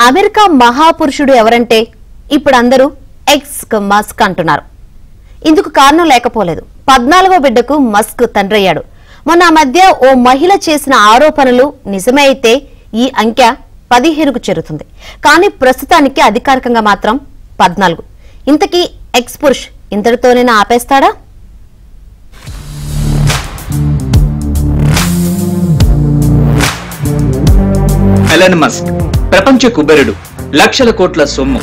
America మహాపురుషుడు ఎవరంటే ఇప్పుడు అందరూ ఎక్స్ మస్క్ అంటున్నారు. ఇందుకు కారణం లేకపోలేదు. 14వ బిడ్డకు మస్క్ తండ్రయ్యాడు. మొన్న మధ్య ఓ మహిళ చేసిన ఆరోపణలు నిజమే అయితే ఈ అంకె 15కు చేరుతుంది. కానీ ప్రస్తుతానికి అధికారికంగా మాత్రం 14. ఇంతకీ ఎక్స్ పురుష్ ఇంతటితోనేనా ఆపేస్తాడా? ఎలన్ మస్క్ ప్రపంచ కుబేరుడు, లక్షల కోట్ల సొమ్ము,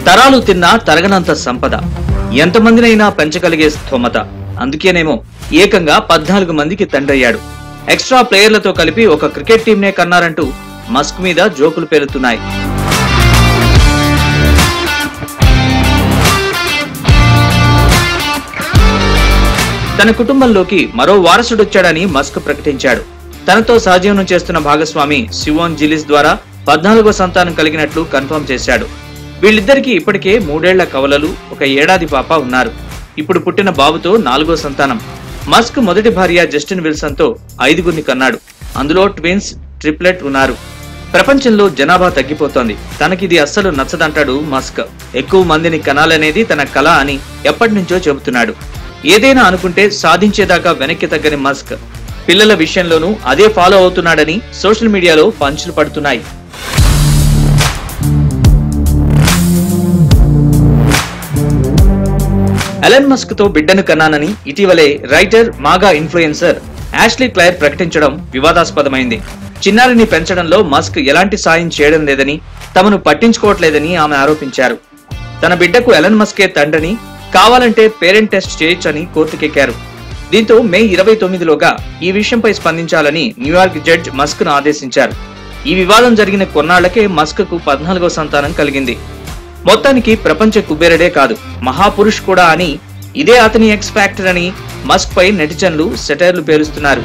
తరాలు తిన్నా తరగనంత సంపద, ఎంతమందినైనా పెంచగలిగే స్థోమత. అందుకేనేమో ఏకంగా 14 మందికి తండ్రయ్యాడు. ఎక్స్ట్రా ప్లేయర్లతో కలిపి ఒక క్రికెట్ టీంనే కన్నారంటూ మస్క్ మీద జోకులు పేలుతున్నాయి. తన కుటుంబంలోకి మరో వారసుడొచ్చాడని మస్క్ ప్రకటించాడు. తనతో సహజీవనం చేస్తున్న భాగస్వామి సిమోన్ జిలిస్ ద్వారా 14వ సంతానం కలిగినట్లు కన్ఫర్మ్ చేశాడు. వీళ్ళిద్దరికీ ఇప్పటికే 3 ఏళ్ల కవలలు, 1 ఏడాది పాప ఉన్నారు. ఇప్పుడు పుట్టిన బాబుతో 4వ సంతానం. మస్క్ మొదటి భార్య జస్టిన్ విల్సన్ తో 5గురిని కన్నాడు. అందులో ట్విన్స్, ట్రిప్లెట్ ఉన్నారు. ప్రపంచంలో జనాభా తగ్గిపోతోంది. తనకిది అస్సలు నచ్చదంటాడు మస్క్. ఎక్కువ మందిని కనాలనేది తన కల అని ఎప్పటి నుంచో చెబుతున్నాడు. ఏదైనా అనుకుంటే సాధించేదాకా వెనక్కి తగ్గని మస్క్ పిల్లల విషయంలోనూ అదే ఫాలో అవుతున్నాడని సోషల్ మీడియాలో పంచులు పడుతున్నాయి. ఎలన్ మస్క్ తో బిడ్డను కన్నానని ఇటీవలే రైటర్, మాగా ఇన్ఫ్లుయెన్సర్ యాష్లీ క్లైర్ ప్రకటించడం వివాదాస్పదమైంది. చిన్నారిని పెంచడంలో మస్క్ ఎలాంటి సాయం చేయడం లేదని, తమను పట్టించుకోవట్లేదని ఆమె ఆరోపించారు. తన బిడ్డకు ఎలన్ మస్కే తండ్రిని, కావాలంటే పేరెంట్ టెస్ట్ చేయొచ్చని కోర్టుకెక్కారు. దీంతో మే 29లోగా ఈ విషయంపై స్పందించాలని న్యూయార్క్ జడ్జ్ మస్క్ ను ఆదేశించారు. ఈ వివాదం జరిగిన కొన్నాళ్లకే మస్క్ కు 14వ సంతానం కలిగింది. మొత్తానికి ప్రపంచ కుబేరుడే కాదు, మహాపురుష్ కూడా అని, ఇదే అతని ఎక్స్ ఫ్యాక్టర్ అని మస్క్ పై నెటిజన్లు సెటైర్లు పేలుస్తున్నారు.